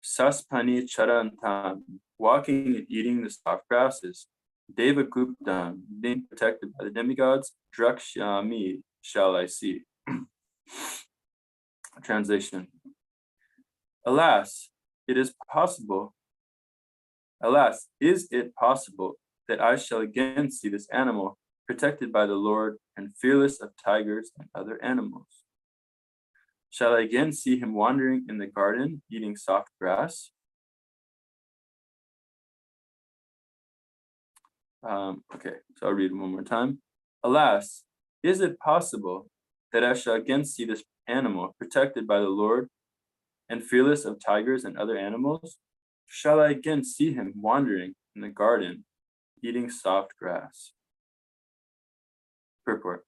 Saspani charantam, walking and eating the soft grasses. Deva guptam, being protected by the demigods. Drakshyami, shall I see. Translation. Alas, is it possible that I shall again see this animal protected by the Lord and fearless of tigers and other animals? Shall I again see him wandering in the garden, eating soft grass? Okay, so I'll read one more time. Alas, is it possible that I shall again see this animal protected by the Lord and fearless of tigers and other animals? Shall I again see him wandering in the garden, eating soft grass? Purport.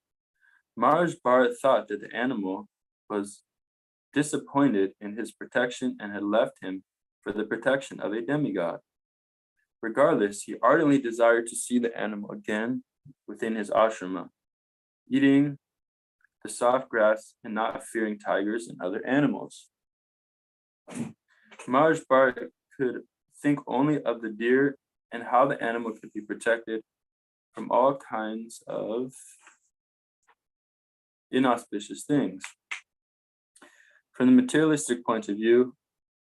Maharaj Bharata thought that the animal was disappointed in his protection and had left him for the protection of a demigod. Regardless, he ardently desired to see the animal again within his ashrama, eating the soft grass and not fearing tigers and other animals. Maharaj Bharata could think only of the deer and how the animal could be protected from all kinds of inauspicious things. From the materialistic point of view,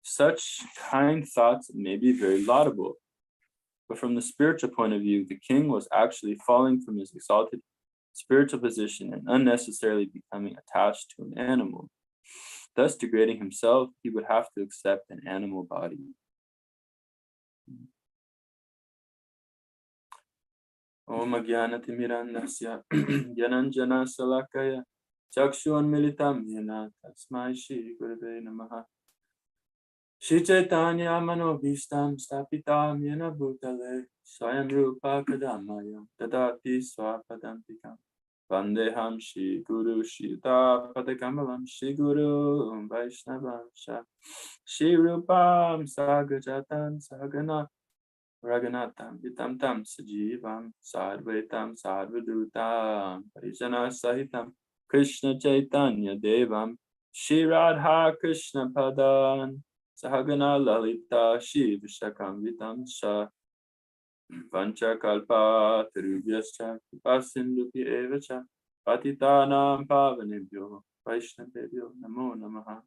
such kind thoughts may be very laudable. But from the spiritual point of view, the king was actually falling from his exalted spiritual position and unnecessarily becoming attached to an animal. Thus degrading himself, he would have to accept an animal body. Om Ajnanatimirandasya Jananjana Salakaya Chakshuan Militam Yena Tasmai Shri Gurave Namaha Shri Chaitanya Manobhishtam Stapitam Yena Bhutale Swayam Rupa Kadamaya Dadati Swapadantikam Vandeham Shri Guru Shita Padakamalam Shri Guru Vaishnavam Shri Rupam Sagajatan Sagana Raghunatam Vitam Tam Sajivam Sarvetam Sarvadutam Parijana Sahitam Krishna Chaitanya Devam Shri Radha Krishna Padan Sahagana Lalita Shri Vishakam Vitam Sha Vancha Kalpa Tarubhyascha Kripasindupi Evacha Patitanam Pavanebhyo Vaishnavebhyo Namo Namaha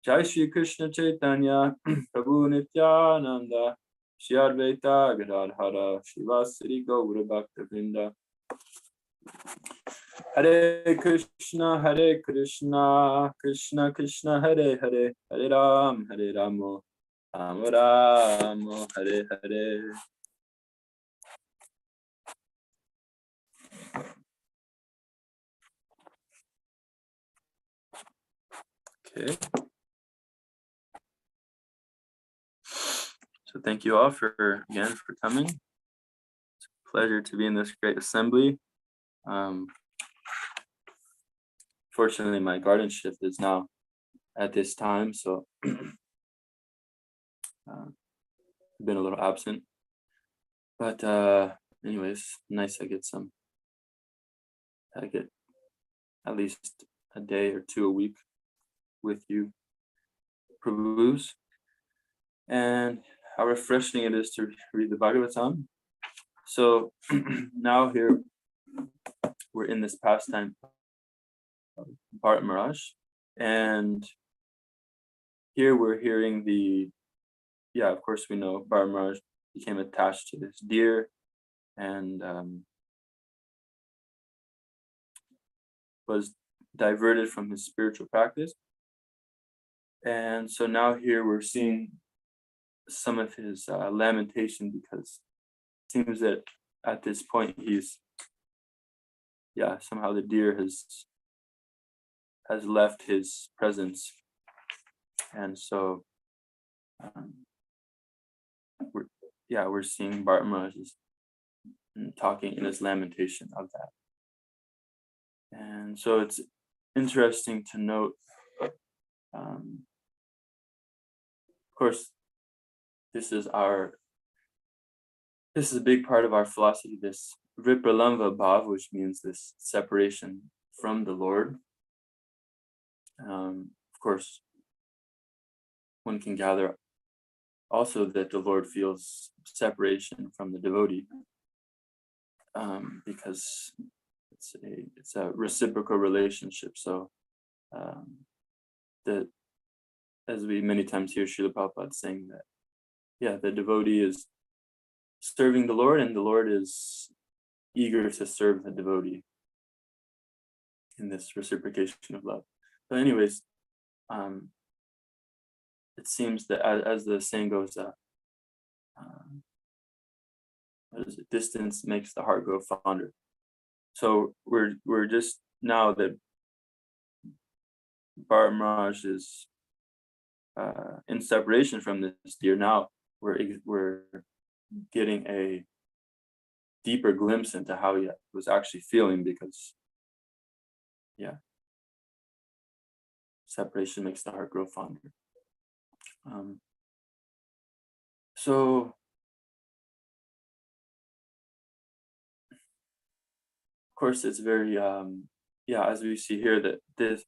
Jai Shri Krishna Chaitanya Prabhu Nityananda Shri Advaita Gadadhara Shivasari Gaura Bhakta Vrinda Hare Krishna Krishna Krishna Hare Hare Hare Rama Rama Rama Hare Hare. Okay. So thank you all for coming. It's a pleasure to be in this great assembly. Fortunately, my garden shift is now at this time, so I've been a little absent. But anyways, nice I get at least a day or two a week with you, Prabhus. And how refreshing it is to read the Bhagavatam. So now here we're in this pastime of Bharata Maharaj, and here we're hearing of course we know Bharata Maharaj became attached to this deer and was diverted from his spiritual practice. And so now here we're seeing some of his lamentation, because it seems that at this point he's somehow the deer has left his presence, and so we're seeing Bharata Maharaj talking in his lamentation of that. And so it's interesting to note, of course, this is a big part of our philosophy, this Vipralamva Bhav, which means this separation from the Lord. Of course, one can gather also that the Lord feels separation from the devotee, because it's a reciprocal relationship. So that, as we many times hear Srila Prabhupada saying that, the devotee is serving the Lord, and the Lord is eager to serve the devotee in this reciprocation of love. But anyways, it seems that as the saying goes, distance makes the heart grow fonder. So we're just, now that Bharata Maharaj is in separation from this deer, now we're getting a deeper glimpse into how he was actually feeling, because separation makes the heart grow fonder. So of course it's very as we see here, that this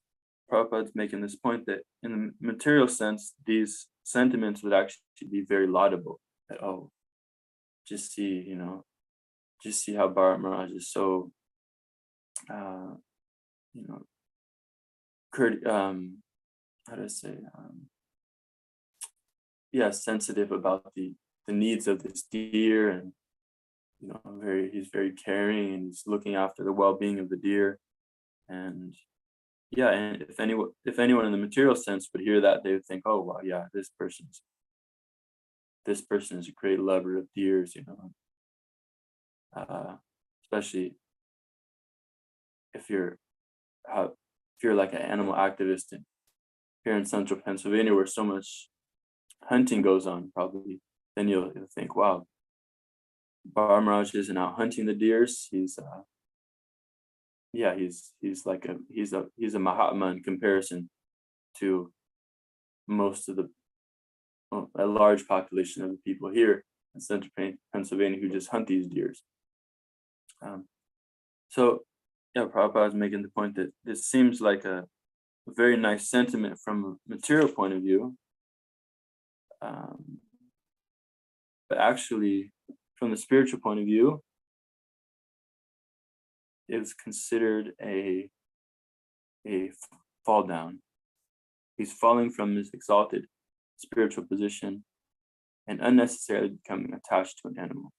Prabhupada's making this point that in the material sense, these sentiments would actually be very laudable. That, oh, just see how Bharata Maharaj is so how to say, sensitive about the needs of this deer, and he's very caring, and he's looking after the well-being of the deer. And and if anyone in the material sense would hear that, they would think, oh wow, this person is a great lover of deers, especially if you're like an animal activist here in central Pennsylvania, where so much hunting goes on. Probably then you'll think, wow, Bharata Maharaj isn't out hunting the deers. He's he's a Mahatma in comparison to most of a large population of the people here in central Pennsylvania who just hunt these deers. Prabhupada is making the point that this seems like a very nice sentiment from a material point of view, but actually from the spiritual point of view, is considered a fall down. He's falling from his exalted spiritual position and unnecessarily becoming attached to an animal.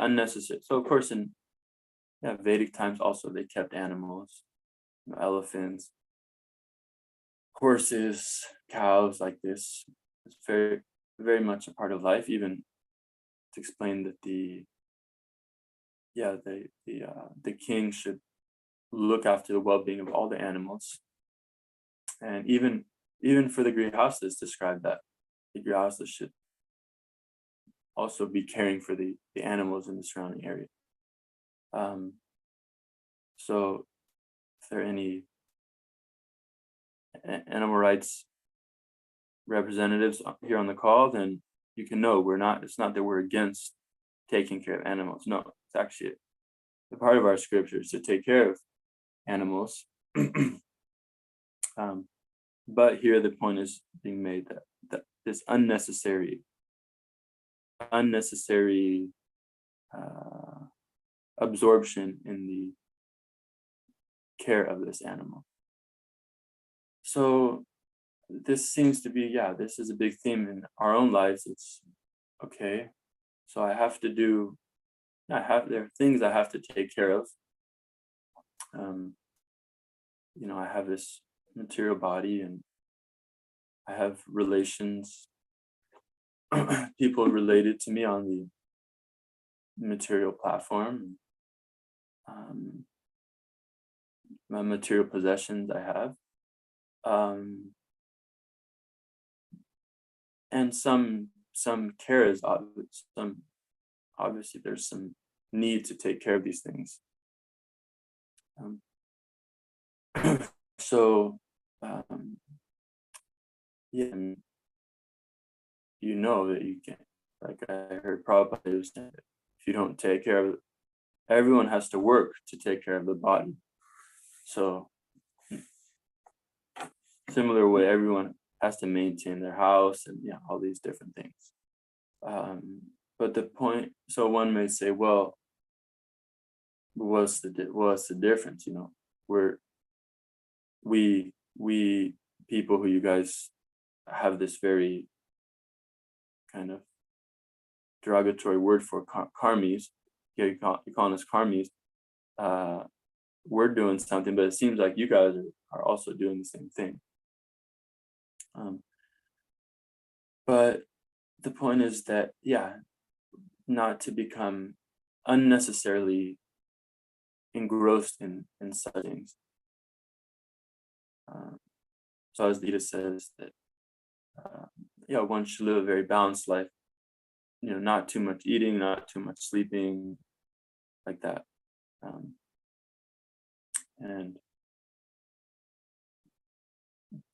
Unnecessary. So of course in Vedic times also they kept animals, elephants, horses, cows, like this. It's very, very much a part of life. Even to explain that the king should look after the well-being of all the animals, and even for the grihastas, describe that the grihastas should also be caring for the animals in the surrounding area. So if there are any animal rights representatives here on the call, then you can know it's not that we're against taking care of animals. No, it's actually the part of our scriptures to take care of animals. But here the point is being made that this unnecessary absorption in the care of this animal. So this seems to be, this is a big theme in our own lives. It's okay. So there are things I have to take care of. I have this material body, and I have relations, people related to me on the material platform, my material possessions I have, and some care is obvious. Obviously there's some need to take care of these things. That you can, like I heard Prabhupada saying, if you don't take care of everyone has to work to take care of the body. So similar way, everyone has to maintain their house and all these different things. But the point, so one may say, well, what's the difference? We people who you guys have this very kind of derogatory word for karmis. You call us karmis. We're doing something, but it seems like you guys are also doing the same thing. But the point is that, not to become unnecessarily engrossed in such things. So as Dita says that, one should live a very balanced life. Not too much eating, not too much sleeping, like that. And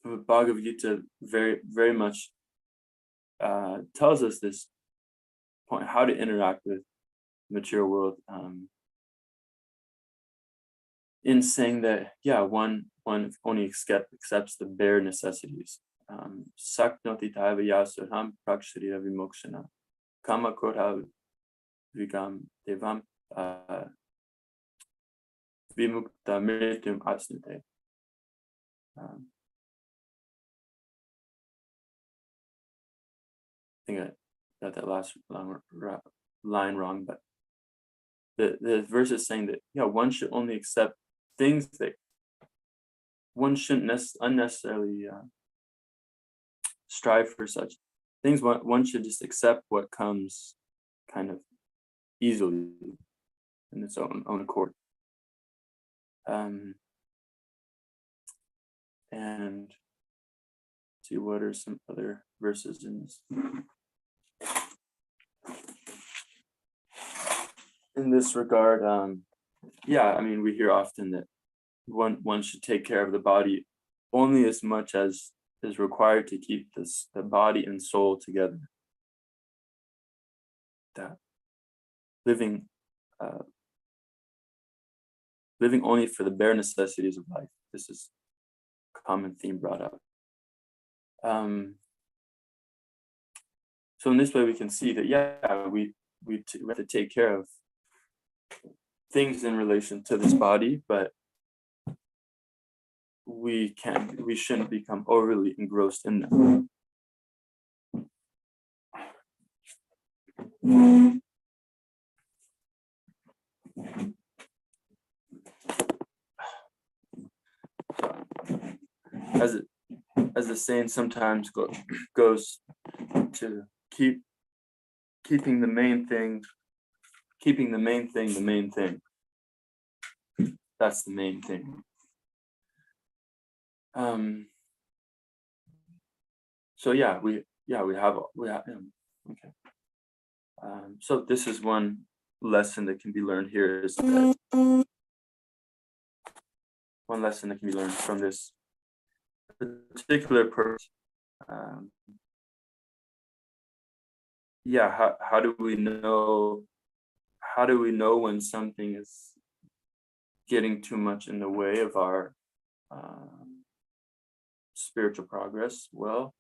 Bhagavad Gita very, very much tells us this point, how to interact with the material world, in saying that, one only accepts the bare necessities. Saknoti taiva yasuram praksharira vimokshana kama kora vigam devam vimukta mrityum asnute. I think I got that last line wrong, but the verse is saying that one should only accept things that one shouldn't unnecessarily strive for such things. One should just accept what comes kind of easily in its own accord. And see, what are some other verses in this? In this regard, we hear often that one should take care of the body only as much as is required to keep the body and soul together. That living only for the bare necessities of life. This is a common theme brought up. So in this way, we can see that we have to take care of things in relation to this body, but we shouldn't become overly engrossed in them. As the saying sometimes goes, to keeping the main thing the main thing. That's the main thing. So we have okay. So this is one lesson that can be learned here, is that one lesson that can be learned from this particular person. How do we know when something is getting too much in the way of our spiritual progress? Well,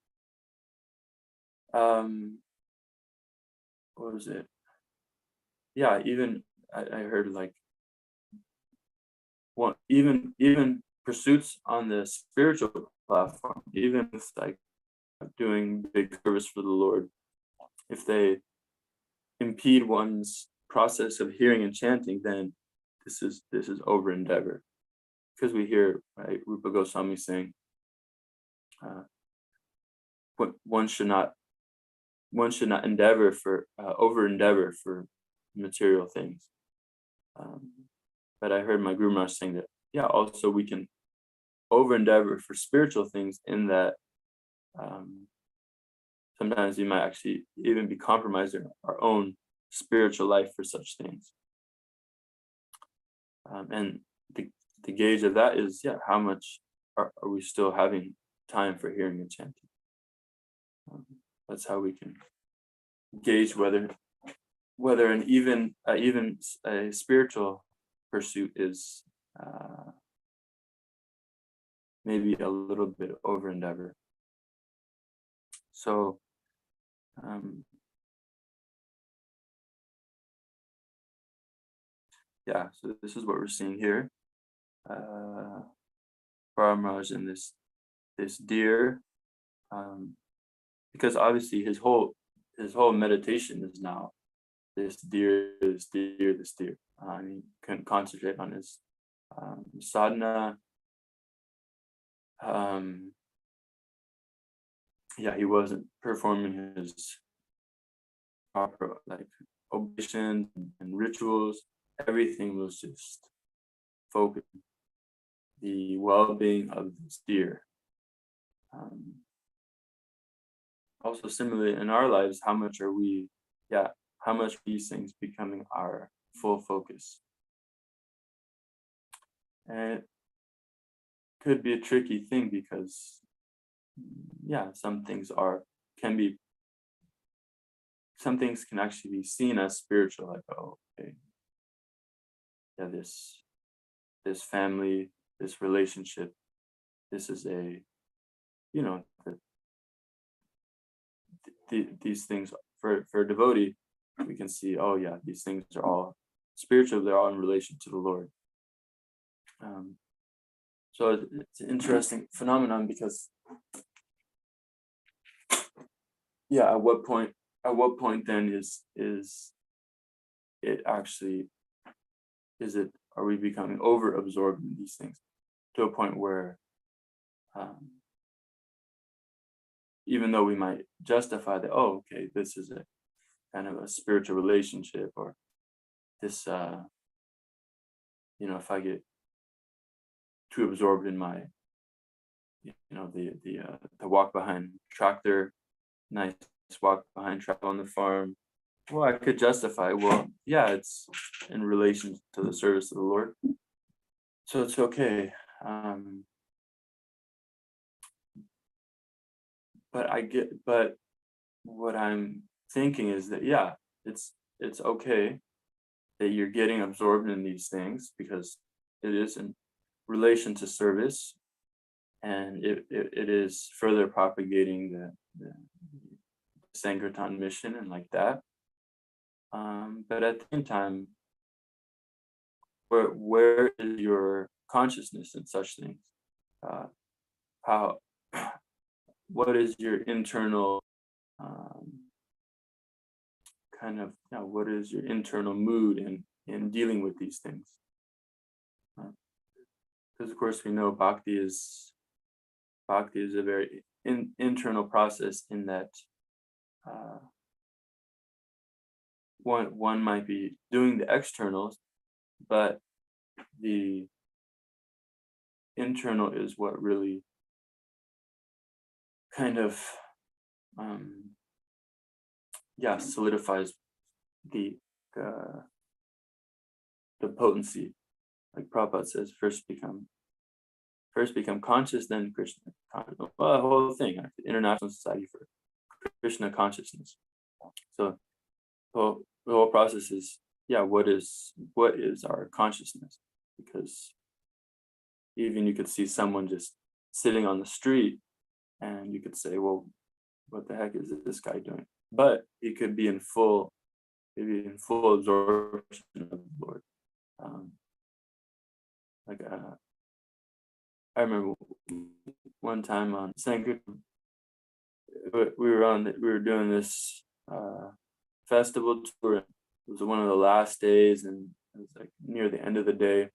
what was it? Even I heard even pursuits on the spiritual platform, even if doing big service for the Lord, if they impede one's process of hearing and chanting, then this is over endeavor. Because we hear Rupa Goswami saying, one should not endeavor for over endeavor for material things. But I heard my Guru Maharaj saying that also we can over endeavor for spiritual things, in that sometimes we might actually even be compromising our own spiritual life for such things. And the gauge of that is how much are we still having time for hearing and chanting. That's how we can gauge whether whether even a spiritual pursuit is maybe a little bit over endeavor. So yeah, so this is what we're seeing here. Brahma's in this deer, because obviously his whole meditation is now this deer, this deer, this deer. He couldn't concentrate on his sadhana. Yeah, he wasn't performing his proper oblations and rituals. Everything was just focused on the well-being of this deer. Also, similarly in our lives, how much are these things becoming our full focus? And it could be a tricky thing because some things can actually be seen as spiritual, like, oh, okay, yeah, this family, this relationship, this is these things for a devotee, we can see, oh yeah, these things are all spiritual, they're all in relation to the Lord. So it's an interesting phenomenon because at what point then are we becoming over absorbed in these things to a point where even though we might justify that, oh, okay, this is a kind of a spiritual relationship, or this if I get too absorbed in my the walk behind tractor, nice walk behind tractor on the farm, well, I could justify, well, yeah, it's in relation to the service of the Lord, so it's okay. But what I'm thinking is that, yeah, it's okay that you're getting absorbed in these things because it is in relation to service, and it is further propagating the Sankirtan mission and like that. But at the same time, where is your consciousness in such things? What is your internal what is your internal mood in dealing with these things? Because of course we know bhakti is a very internal process, in that one might be doing the externals, but the internal is what really kind of solidifies the potency. Like Prabhupada says, first become conscious, then Krishna. Well, the whole thing, International Society for Krishna Consciousness. So the whole process is, what is our consciousness? Because even you could see someone just sitting on the street and you could say, well, what the heck is this guy doing? But he could be in full absorption of the Lord. I remember one time on Sankirtan, we were doing this festival tour. It was one of the last days, and it was like near the end of the day,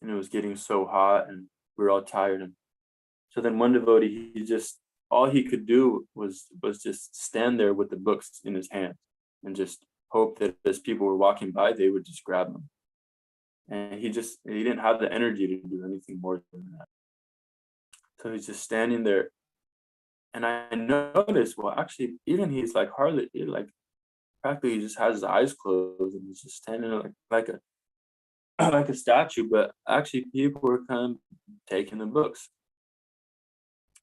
and it was getting so hot, and we were all tired. And so then one devotee, all he could do was just stand there with the books in his hand and just hope that as people were walking by, they would just grab them. And he didn't have the energy to do anything more than that. So he's just standing there. And I noticed, well, actually, even he's practically just has his eyes closed and he's just standing there like a statue. But actually, people were kind of taking the books.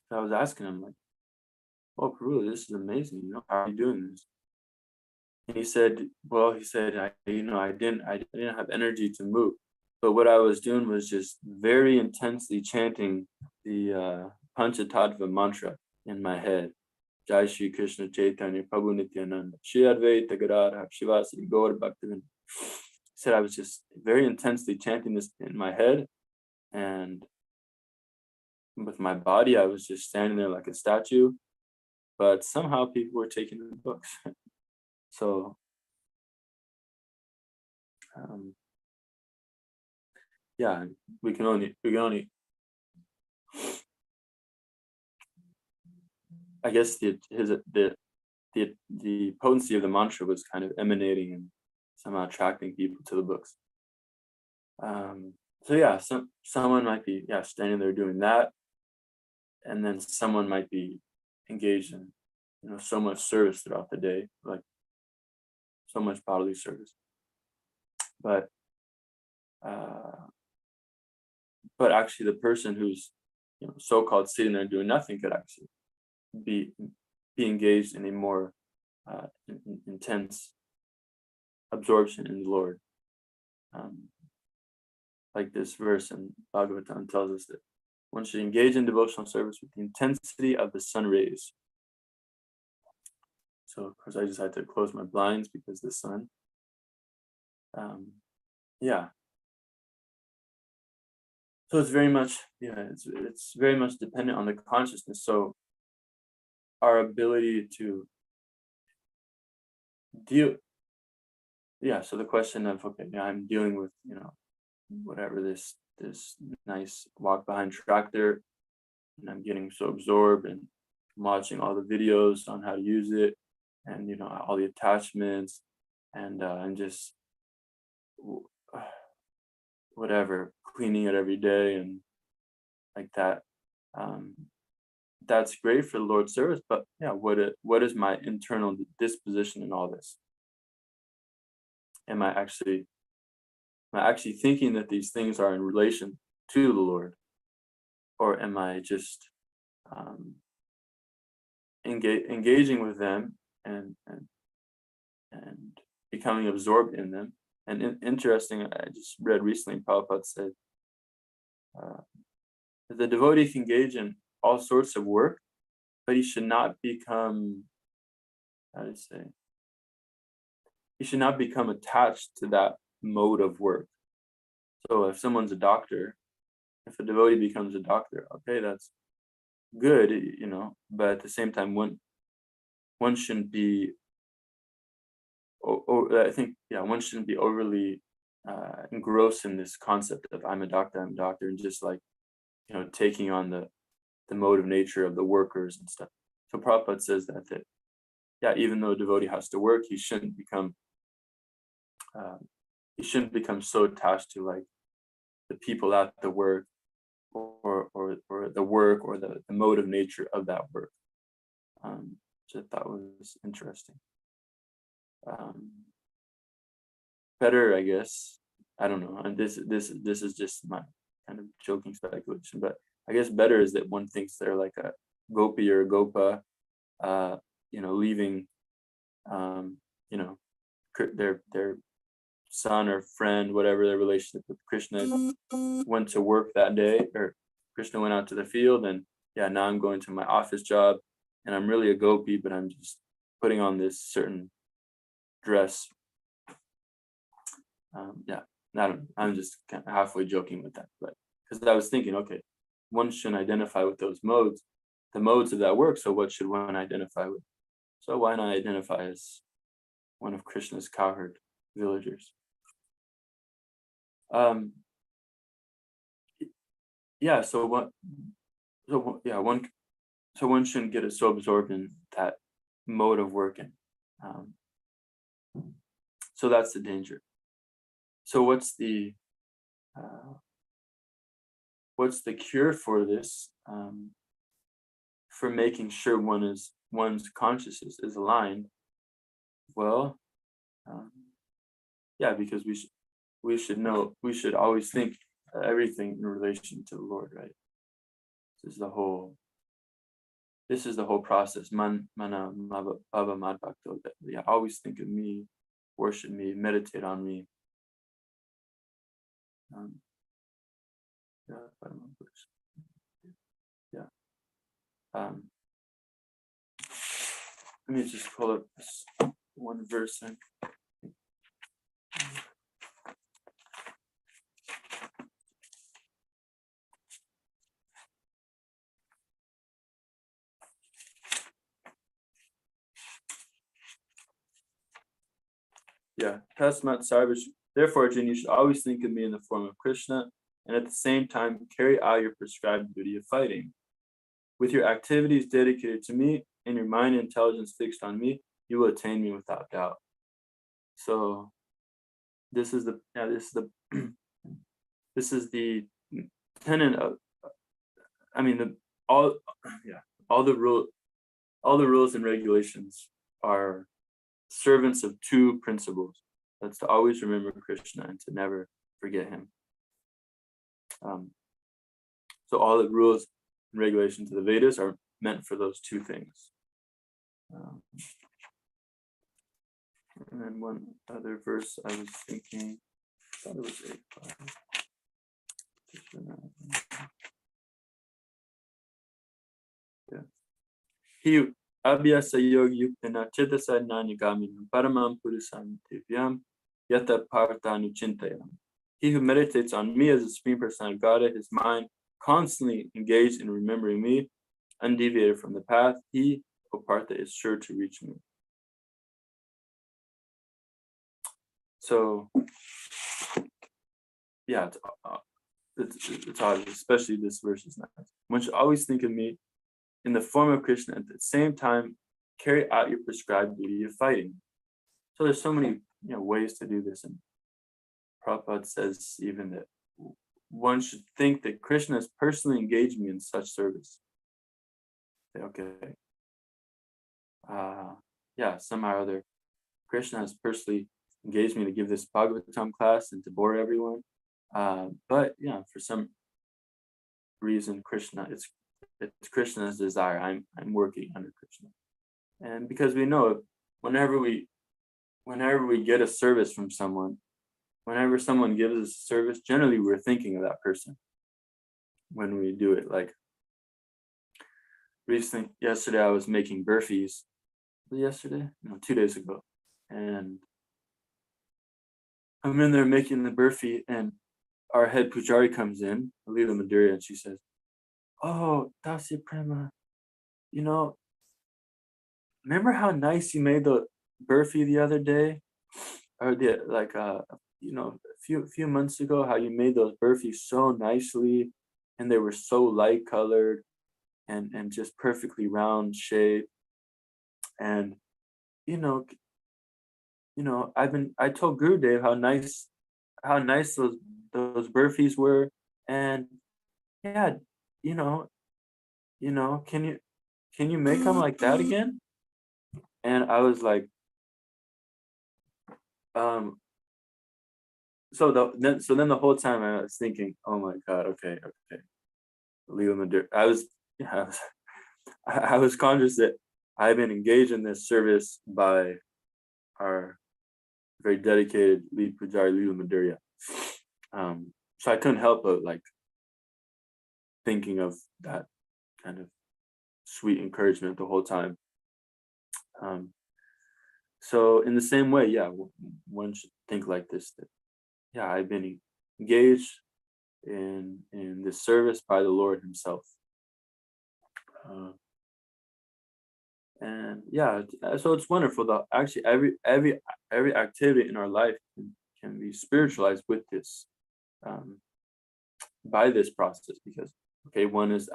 So I was asking him, like, "Oh, Prabhu, this is amazing. How are you doing this?" he said, well, I didn't have energy to move, but what I was doing was just very intensely chanting the Panchatattva mantra in my head. Jai Shri Krishna Chaitanya Prabhu Nityananda Shri Advaita Gadadhar Shivasari Gaur Bhaktivinoda. He said I was just very intensely chanting this in my head, and with my body I was just standing there like a statue, but somehow people were taking the books. So yeah, we can only I guess the potency of the mantra was kind of emanating and somehow attracting people to the books. So yeah, someone might be standing there doing that, and then someone might be engaged in so much service throughout the day, like so much bodily service. But actually, the person who's so-called sitting there doing nothing could actually be engaged in a more intense absorption in the Lord. Like this verse in Bhagavatam tells us that one should engage in devotional service with the intensity of the sun rays. So of course I just had to close my blinds because the sun. So it's very much, it's very much dependent on the consciousness. So our ability to deal, so the question of, okay, I'm dealing with, whatever this nice walk behind tractor, and I'm getting so absorbed and watching all the videos on how to use it, and all the attachments, and just whatever, cleaning it every day and like that. That's great for the Lord's service, but what is my internal disposition in all this? Am I actually thinking that these things are in relation to the Lord, or am I just engaging with them and becoming absorbed in them? And interesting, I just read recently, Prabhupada said that the devotee can engage in all sorts of work, but he should not become, he should not become attached to that mode of work. So if someone's a doctor, if a devotee becomes a doctor, okay, that's good, but at the same time, one shouldn't be, one shouldn't be overly engrossed in this concept of I'm a doctor, and just like, taking on the mode of nature of the workers and stuff. So Prabhupada says that even though a devotee has to work, he shouldn't become so attached to like the people at the work, or the work, or the mode of nature of that work. Which I thought was interesting. Better, I guess, I don't know, and this is just my kind of joking speculation, but I guess better is that one thinks they're like a gopi or a gopa, leaving their son or friend, whatever their relationship with Krishna, went to work that day, or Krishna went out to the field, and now I'm going to my office job, and I'm really a gopi, but I'm just putting on this certain dress. I'm just kind of halfway joking with that, but because I was thinking, okay, one shouldn't identify with those modes, the modes of that work. So what should one identify with? So why not identify as one of Krishna's cowherd villagers? One shouldn't get so absorbed in that mode of working. So that's the danger. So what's the cure for this? For making sure one's consciousness is aligned? Well, because we should always think everything in relation to the Lord, right? This is the whole this is the whole process. Man, mana, bhava, mad bhakto. Yeah, always think of me, worship me, meditate on me. Yeah, yeah. Let me just pull up this one verse. Yeah, Tasmat Sarvish. Therefore, Arjun, you should always think of me in the form of Krishna, and at the same time carry out your prescribed duty of fighting. With your activities dedicated to me and your mind and intelligence fixed on me, you will attain me without doubt. So, this is the this is the tenet of. I mean, all the rules and regulations are servants of two principles. That's to always remember Krishna and to never forget him. So all the rules and regulations of the Vedas are meant for those two things. And then one other verse I was thinking, I thought it was 8:5. Yeah. He abhyasa yoga yuktana chitasa nanigaminam paramam purusam divyam yata partanu chintayam. He who meditates on me as the Supreme Personality of Godhead, his mind constantly engaged in remembering me, undeviated from the path, he, O Partha, is sure to reach me. So, yeah, it's obvious, especially this verse is nice. One should always think of me in the form of Krishna, at the same time carry out your prescribed duty of fighting. So there's so many ways to do this, and Prabhupada says even that one should think that Krishna has personally engaged me in such service. Okay. Somehow or other, Krishna has personally engaged me to give this Bhagavatam class and to bore everyone. But for some reason, it's Krishna's desire. I'm working under Krishna, and because we know whenever we get a service from someone, whenever someone gives us a service, generally we're thinking of that person when we do it. Like yesterday I was making burfis. 2 days ago, and I'm in there making the burfi, and our head pujari comes in, Alila Madhurya, and she says, "Oh, Dasya-Prema, remember how nice you made the burfi the other day, or a few months ago, how you made those burfis so nicely, and they were so light colored, and just perfectly round shape, and I told Gurudev how nice those burfis were, and can you make them like that again?" And I was like, so then the whole time I was thinking, oh my God, okay, Leela Madur. I was conscious that I've been engaged in this service by our very dedicated lead pujari, Leela Madhurya. So I couldn't help but thinking of that kind of sweet encouragement the whole time. So in the same way, one should think like this, that I've been engaged in this service by the Lord himself. So it's wonderful that actually every activity in our life can be spiritualized with this, by this process, because one is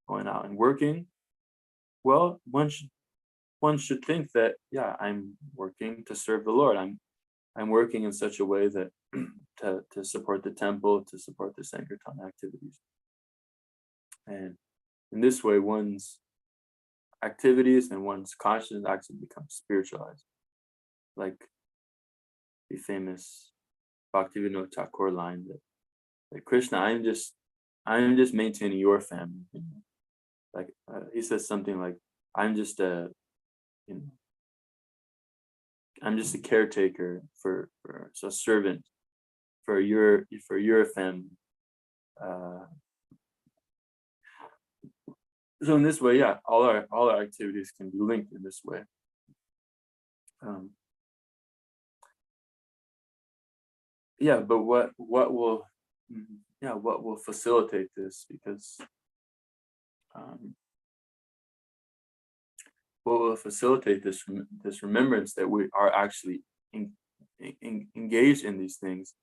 going out and working. Well, one should think that I'm working to serve the Lord. I'm working in such a way that to support the temple, to support the Sankirtan activities, and in this way, one's activities and one's consciousness actually become spiritualized, like the famous Bhaktivinoda Thakur line that Krishna, I'm just maintaining your family. He says something like, I'm just a, you know, I'm just a caretaker for so servant for your family. So in this way, yeah, all our activities can be linked in this way. Yeah, but what will what will facilitate this? Because what will facilitate this remembrance that we are actually engaged in these things,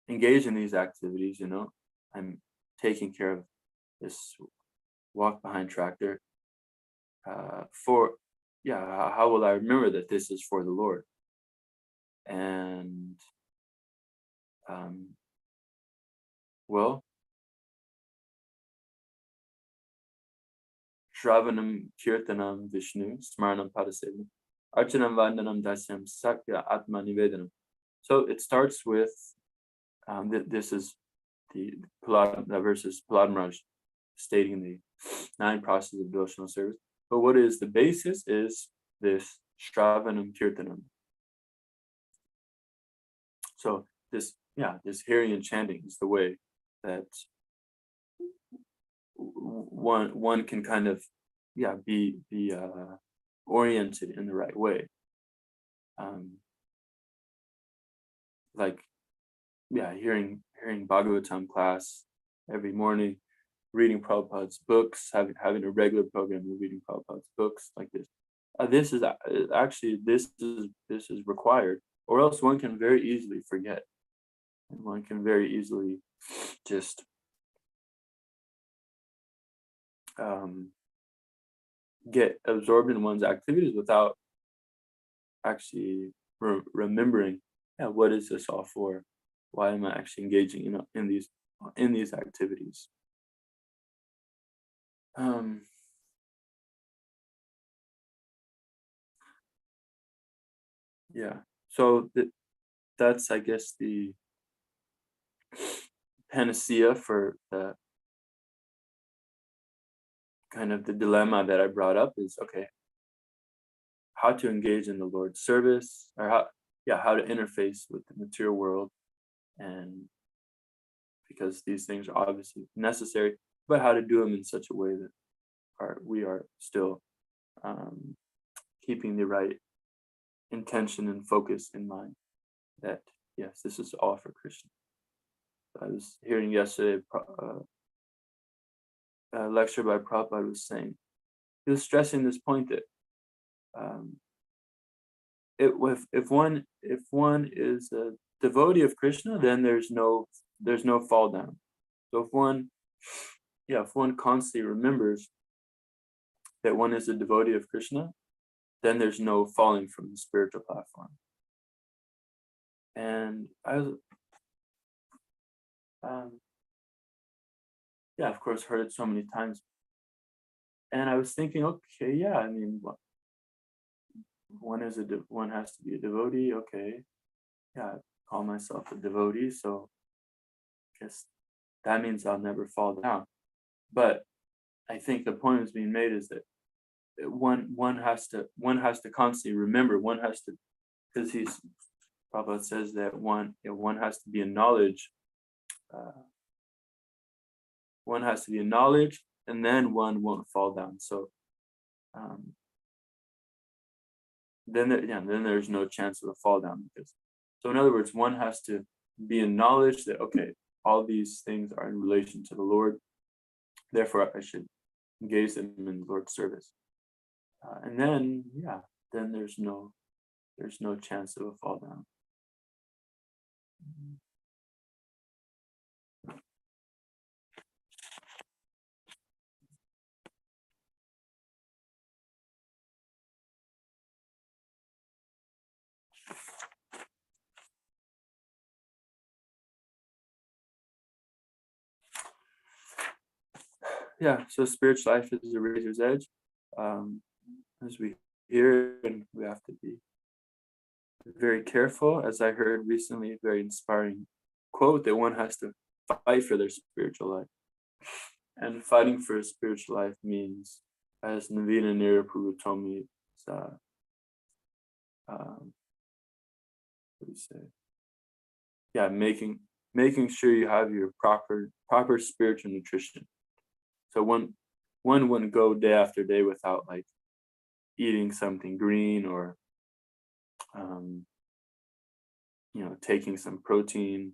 engaged in these activities. I'm taking care of this walk behind tractor. For how will I remember that this is for the Lord? And well, Shravanam Kirtanam Vishnu Smaranam Padasevanam Archanam Vandanam Dasyam Sakya Atma Nivedanam. So it starts with this is the verses Prahlad Maharaj stating the 9 processes of devotional service. But what is the basis is this Shravanam Kirtanam. So this hearing and chanting is the way that one can kind of be oriented in the right way. Hearing Bhagavatam class every morning, reading Prabhupada's books, having a regular program of reading Prabhupada's books like this. This is required, or else one can very easily forget, and one can very easily just get absorbed in one's activities without actually remembering, what is this all for? Why am I actually engaging in these activities? So that's, I guess, the panacea for the kind of the dilemma that I brought up is, okay, how to engage in the Lord's service, or how to interface with the material world, and because these things are obviously necessary, but how to do them in such a way that we are still keeping the right intention and focus in mind, that yes, this is all for Krishna. I was hearing yesterday a lecture by Prabhupada was saying, he was stressing this point that if one is a devotee of Krishna, then there's no fall down. So if one constantly remembers that one is a devotee of Krishna, then there's no falling from the spiritual platform. And I was of course, heard it so many times. And I was thinking, okay, I mean, one has to be a devotee. Okay, I call myself a devotee, so I guess that means I'll never fall down. But I think the point is being made is that one has to constantly remember. Because Prabhupada says that one has to be in knowledge. One has to be in knowledge, and then one won't fall down. So then there's no chance of a fall down. So in other words, one has to be in knowledge that, okay, all these things are in relation to the Lord, therefore I should engage them in the Lord's service. And then there's no chance of a fall down. So spiritual life is a razor's edge, as we hear, and we have to be very careful. As I heard recently, a very inspiring quote, that one has to fight for their spiritual life. And fighting for a spiritual life means as Navina Niraprabhu told me, it's, what do you say? Yeah, making sure you have your proper spiritual nutrition. So one wouldn't go day after day without like eating something green or taking some protein,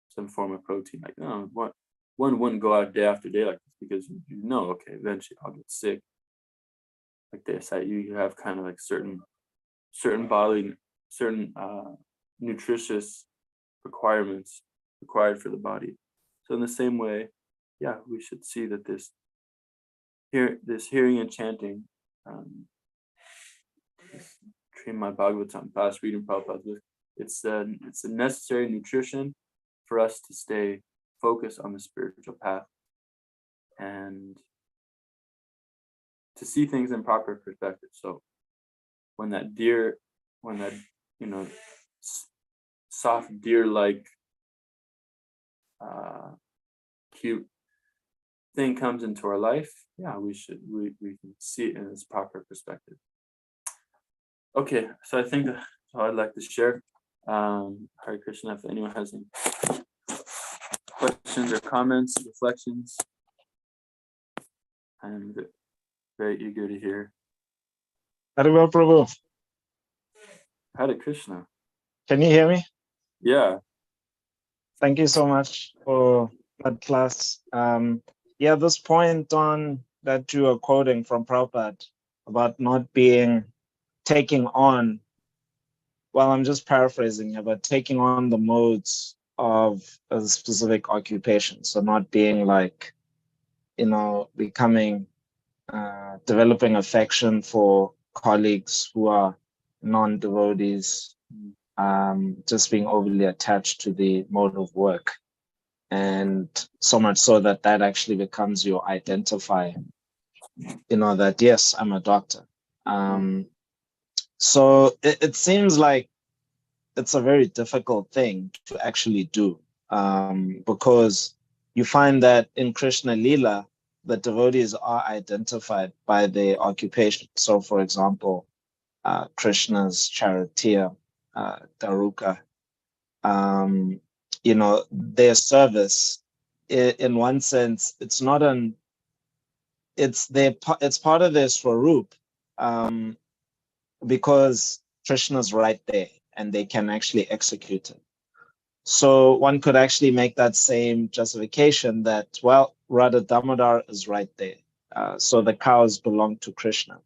some form of protein. Like no, one wouldn't go out day after day like this because okay, eventually I'll get sick. Like this, you have kind of like certain bodily, certain nutritious requirements required for the body. So in the same way, yeah, we should see that this hearing and chanting, Srimad Bhagavatam, past reading Prabhupada, it's a necessary nutrition for us to stay focused on the spiritual path and to see things in proper perspective. So when that soft deer-like cute thing comes into our life, yeah, we can see it in its proper perspective. Okay, so I think that's all I'd like to share. Hare Krishna, if anyone has any questions or comments, reflections, I'm very eager to hear. Hare Prabhu. Hare Krishna. Can you hear me? Yeah. Thank you so much for that class. Yeah, this point on that you are quoting from Prabhupada about not taking on, well, I'm just paraphrasing here, but taking on the modes of a specific occupation. So not being like, becoming, developing affection for colleagues who are non-devotees, just being overly attached to the mode of work. And so much so that actually becomes your identifier, that yes, I'm a doctor. So it seems like it's a very difficult thing to actually do, because you find that in Krishna Lila, the devotees are identified by their occupation. So, for example, Krishna's charioteer, Daruka, their service, in one sense, it's not it's part of their swarup, because Krishna's right there and they can actually execute it. So one could actually make that same justification that, well, Radha Damodar is right there. So the cows belong to Krishna,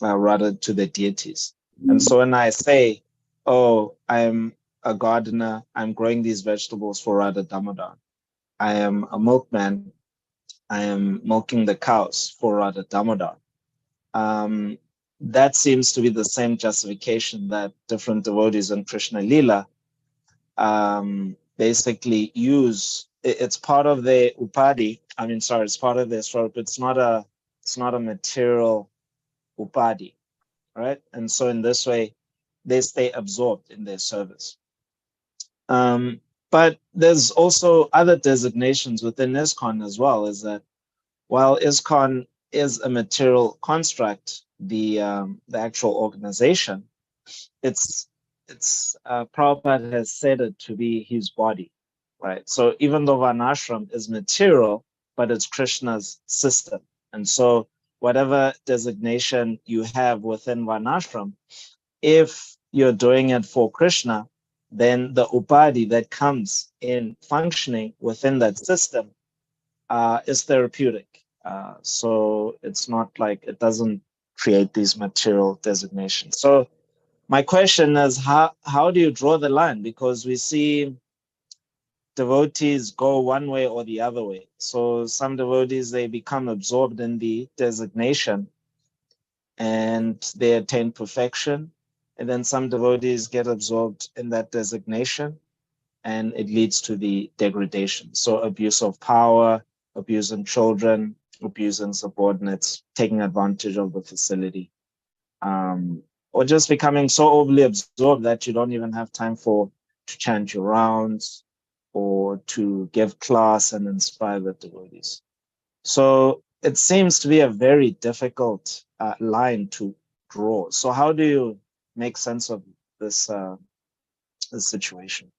rather to the deities. And so when I say, oh, I'm a gardener, I'm growing these vegetables for Radha Damodar. I am a milkman, I am milking the cows for Radha Damodar. That seems to be the same justification that different devotees in Krishna Lila basically use. It's part of their upadi. It's part of their swarup. It's not a material upadi, right? And so in this way, they stay absorbed in their service. But there's also other designations within ISKCON as well, is that while ISKCON is a material construct, the actual organization, it's Prabhupada has said it to be his body, right? So even though Varnashram is material, but it's Krishna's system. And so whatever designation you have within Varnashram, if you're doing it for Krishna, then the upadi that comes in functioning within that system is therapeutic. So it's not like it doesn't create these material designations. So my question is, how do you draw the line? Because we see devotees go one way or the other way. So some devotees, they become absorbed in the designation and they attain perfection. And then some devotees get absorbed in that designation and it leads to the degradation. So abuse of power, abusing children, abusing subordinates, taking advantage of the facility, or just becoming so overly absorbed that you don't even have time to chant your rounds or to give class and inspire the devotees. So it seems to be a very difficult line to draw. So how do you make sense of this situation?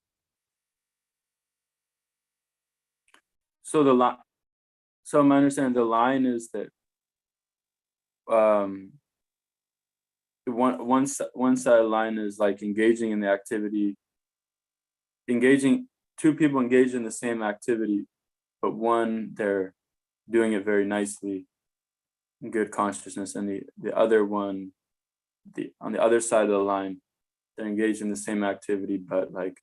So the line, so my understanding, the line is that one side of the line is like engaging in the activity, two people engage in the same activity, but one, they're doing it very nicely in good consciousness, and the other one, on the other side of the line, they're engaged in the same activity, but like,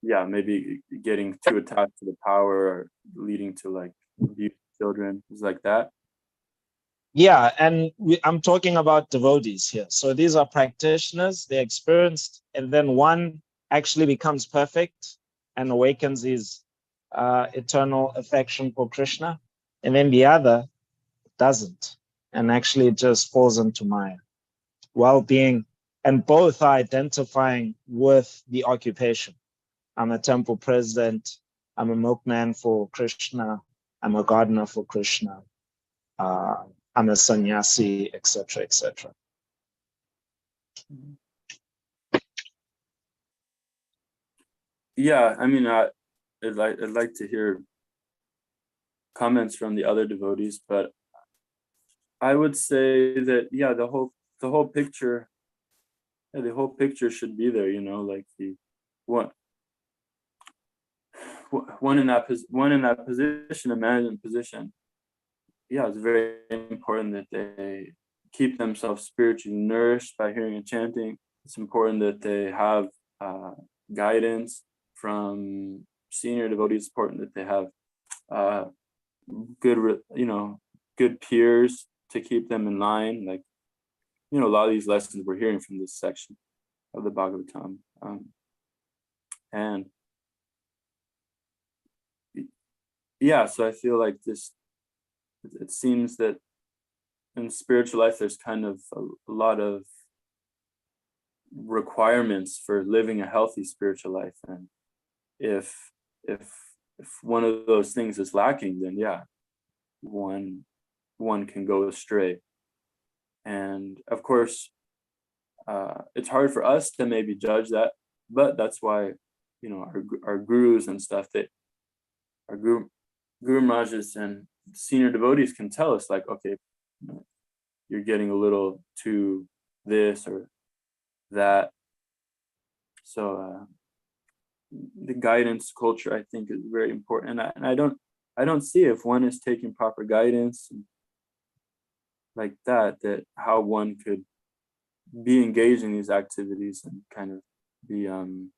yeah, maybe getting too attached to the power or leading to like abuse children, things like that. Yeah, and I'm talking about devotees here. So these are practitioners, they're experienced, and then one actually becomes perfect and awakens his eternal affection for Krishna, and then the other doesn't, and actually just falls into Maya, while being, and both are identifying with the occupation. I'm a temple president, I'm a milkman for Krishna, I'm a gardener for Krishna. I'm a sannyasi, etc., etc. Yeah, I mean, I'd like to hear comments from the other devotees, but I would say that, yeah, the whole picture, yeah, the whole picture should be there, you know, like the one in that position, a management position. Yeah, it's very important that they keep themselves spiritually nourished by hearing and chanting. It's important that they have guidance from senior devotees. It's important that they have good peers to keep them in line. Like, you know, a lot of these lessons we're hearing from this section of the Bhagavatam. And yeah, so I feel like it seems that in spiritual life, there's kind of a lot of requirements for living a healthy spiritual life. And if one of those things is lacking, then yeah, one can go astray. And of course, it's hard for us to maybe judge that, but that's why, you know, our gurus and stuff, that our guru Maharas and senior devotees can tell us, like, okay, you know, you're getting a little too this or that. So the guidance culture, I think, is very important, and I don't see, if one is taking proper guidance like that how one could be engaged in these activities and kind of be in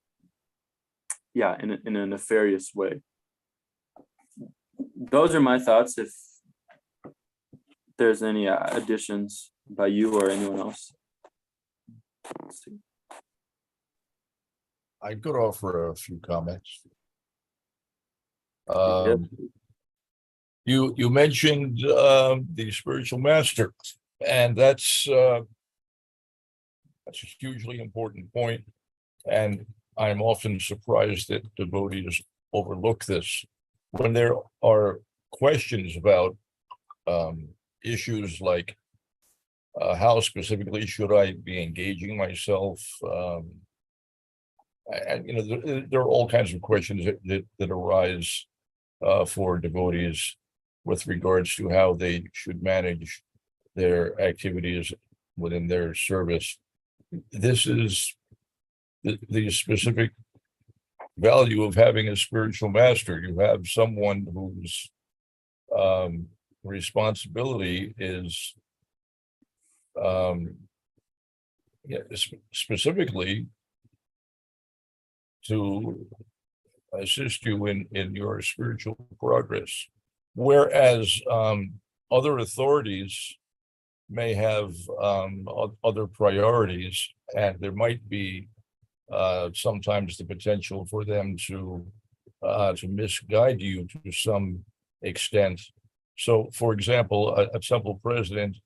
a nefarious way. Those are my thoughts. If there's any additions by you or anyone else. I could offer a few comments. Yeah. You mentioned the spiritual master, and that's a hugely important point. And I'm often surprised that devotees overlook this. When there are questions about issues like how specifically should I be engaging myself, and you know, there are all kinds of questions that arise for devotees with regards to how they should manage their activities within their service. This is the specific value of having a spiritual master. You have someone whose responsibility is specifically to assist you in your spiritual progress. Whereas other authorities may have other priorities, and there might be sometimes the potential for them to misguide you to some extent. So, for example, a temple president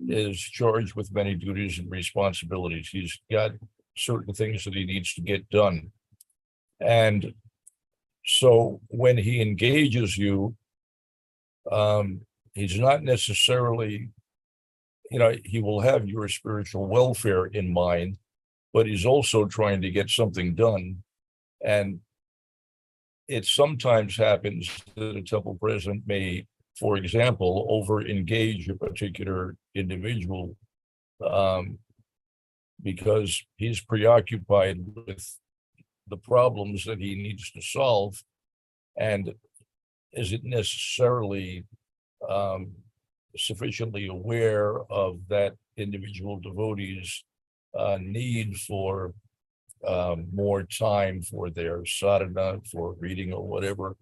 is charged with many duties and responsibilities. He's got certain things that he needs to get done. And so when he engages you He's not necessarily, he will have your spiritual welfare in mind, but he's also trying to get something done. And it sometimes happens that a temple president may, for example, over engage a particular individual because he's preoccupied with the problems that he needs to solve and isn't necessarily sufficiently aware of that individual devotee's need for more time for their sadhana, for reading or whatever,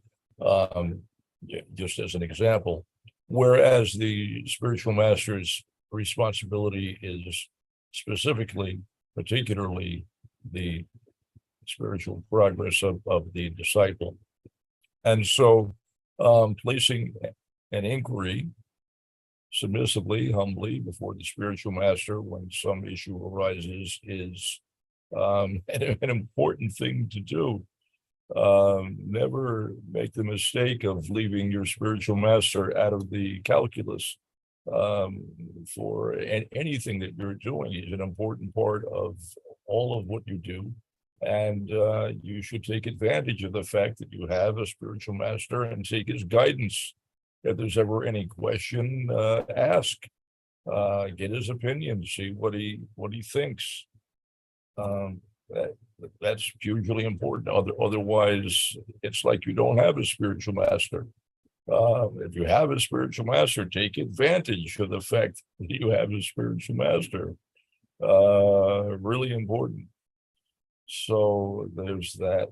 just as an example. Whereas the spiritual master's responsibility is specifically, particularly the spiritual progress of the disciple. And so placing an inquiry submissively, humbly before the spiritual master when some issue arises is an important thing to do. Never make the mistake of leaving your spiritual master out of the calculus for anything that you're doing. He's an important part of all of what you do. And you should take advantage of the fact that you have a spiritual master and take his guidance. If there's ever any question, ask, get his opinion, see what he thinks. That's hugely important. Otherwise, it's like you don't have a spiritual master. If you have a spiritual master, take advantage of the fact that you have a spiritual master. Really important. So there's that.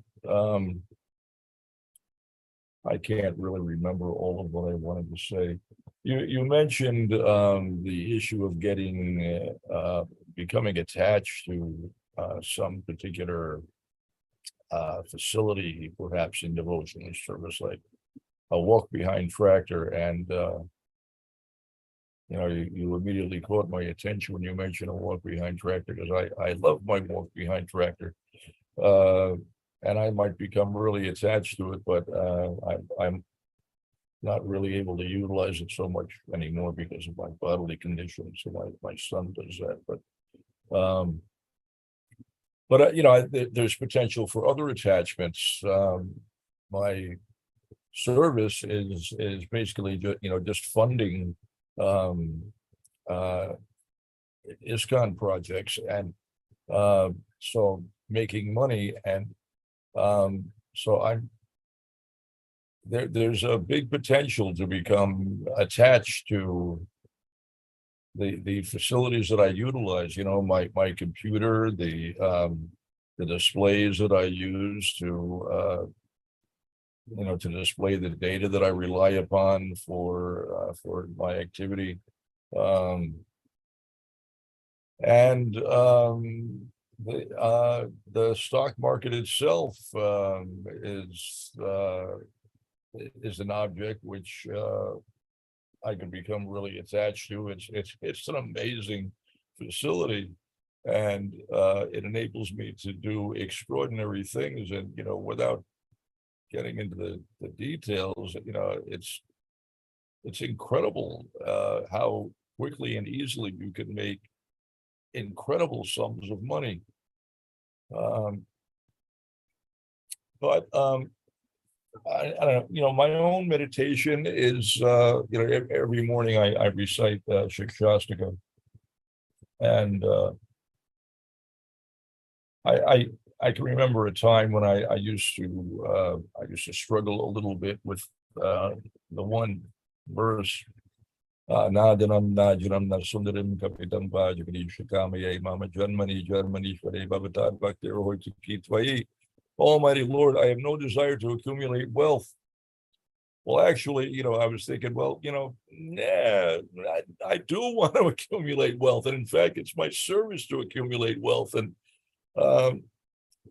I can't really remember all of what I wanted to say. You mentioned the issue of getting becoming attached to some particular facility, perhaps in devotional service, like a walk behind tractor, and you immediately caught my attention when you mentioned a walk behind tractor, because I love my walk behind tractor. And I might become really attached to it, but I'm not really able to utilize it so much anymore because of my bodily condition. So my son does that, but there's potential for other attachments. My service is basically just funding ISKCON projects, and so making money, and so there's a big potential to become attached to the facilities that I utilize. My computer, the displays that I use to display the data that I rely upon for my activity, and the stock market itself is an object which I can become really attached to. It's an amazing facility, and it enables me to do extraordinary things. And without getting into the details, it's incredible how quickly and easily you can make incredible sums of money. But I don't know, my own meditation is, every morning I recite Shikshastika, and I can remember a time when I used to struggle a little bit with the one verse. Nadanam Najanam Nasundarim Kapitam Vajagadishakamaya Mama Janmani Janmanishware Bhavatar Bhakti Rohitiki. Almighty Lord, I have no desire to accumulate wealth. Well, actually, I was thinking, well, I do want to accumulate wealth. And in fact, it's my service to accumulate wealth. And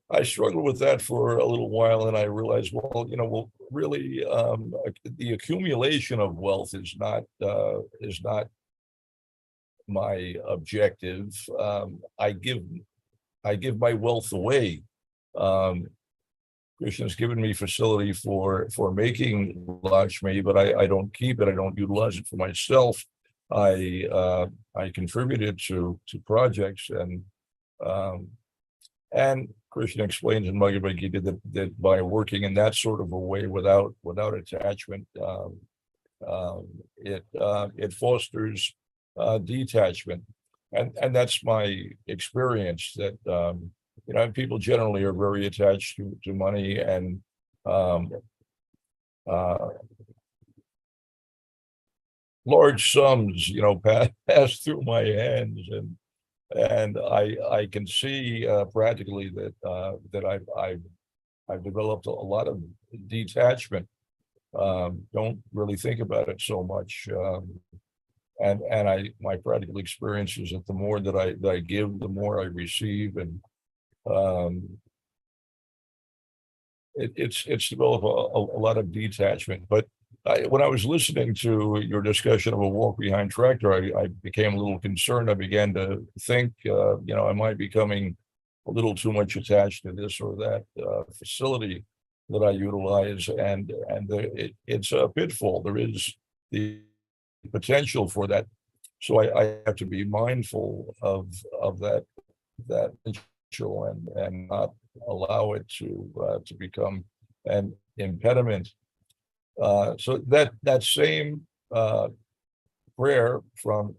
I struggled with that for a little while, and I realized, really, the accumulation of wealth is not my objective. I give my wealth away, Krishna's given me facility for making Lakshmi, but I don't keep it. I don't utilize it for myself. I contributed to projects, and Krishna explains in Bhagavad Gita that by working in that sort of a way without attachment, it fosters detachment, and that's my experience. That people generally are very attached to money, and large sums, pass through my hands, and I can see practically that I've developed a lot of detachment. Don't really think about it so much, and my practical experience is that the more that I give, the more I receive, and it's developed a lot of detachment. But when I was listening to your discussion of a walk behind tractor, I became a little concerned. I began to think, am I becoming a little too much attached to this or that facility that I utilize? And it's a pitfall. There is the potential for that. So I have to be mindful of that potential, and not allow it to become an impediment. So that same prayer from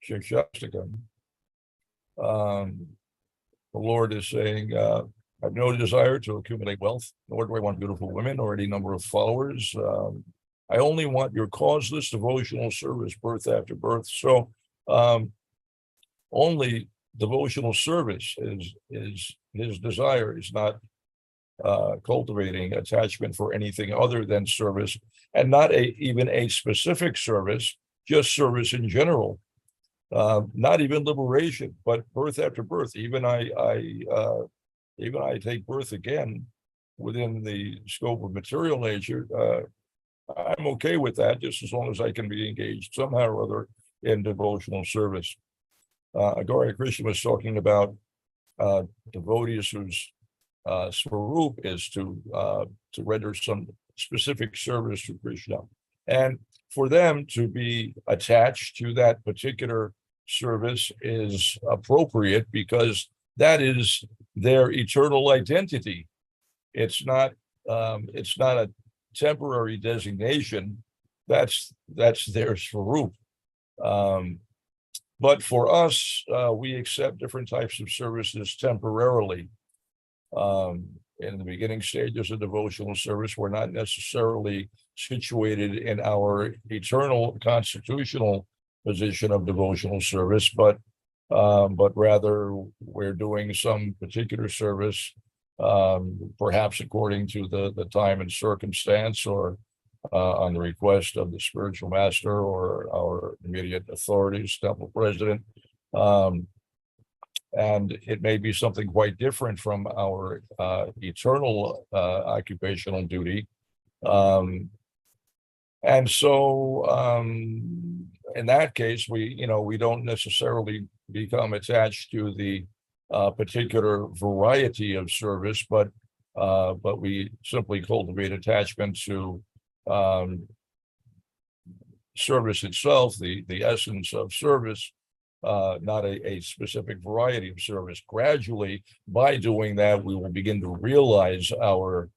Shikshastakam, the Lord is saying, I have no desire to accumulate wealth, nor do I want beautiful women or any number of followers. I only want your causeless devotional service, birth after birth. So only devotional service is his desire, is not cultivating attachment for anything other than service, and not even a specific service, just service in general. Not even liberation, but birth after birth. Even I take birth again within the scope of material nature. I'm okay with that, just as long as I can be engaged somehow or other in devotional service. Gauri Krishna was talking about devotees whose swarup is to render some specific service to Krishna, and for them to be attached to that particular service is appropriate, because that is their eternal identity. It's not a temporary designation. That's their swarup. But for us, we accept different types of services temporarily. In the beginning stages of devotional service, we're not necessarily situated in our eternal constitutional position of devotional service, but rather we're doing some particular service, perhaps according to the time and circumstance, or on the request of the spiritual master or our immediate authorities, temple president. And it may be something quite different from our eternal occupational duty. And so in that case, we don't necessarily become attached to the particular variety of service, but we simply cultivate attachment to service itself, the essence of service, not a specific variety of service. Gradually, by doing that, we will begin to realize our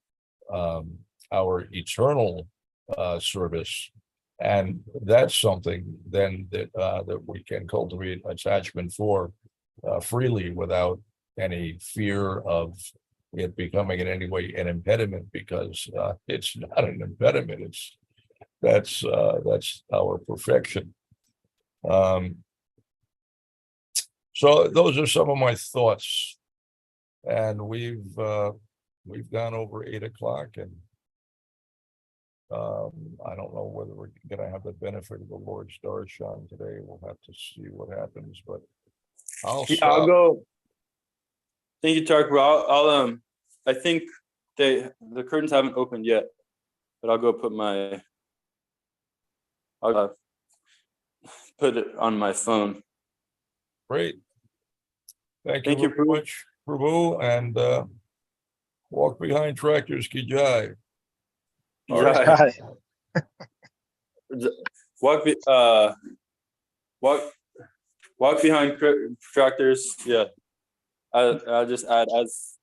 eternal service, and that's something then that we can cultivate attachment for freely, without any fear of it becoming in any way an impediment, because it's not an impediment. That's our perfection. So those are some of my thoughts, and we've gone over 8 o'clock, and I don't know whether we're going to have the benefit of the Lord's darshan today. We'll have to see what happens, but I'll go. Thank you, Tark. I'll I think the curtains haven't opened yet, but I'll go I'll put it on my phone. Great. Thank you very much, Prabhu, and Walk behind tractors, ki jai. All right. Jai. Hi. Walk, walk, walk behind tractors. Yeah, I'll just add as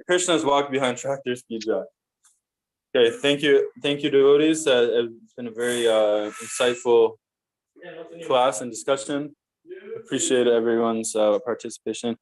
Krishna's walk behind tractors. Ki jai. Okay, thank you, devotees. It's been a very insightful class and discussion. Appreciate everyone's participation.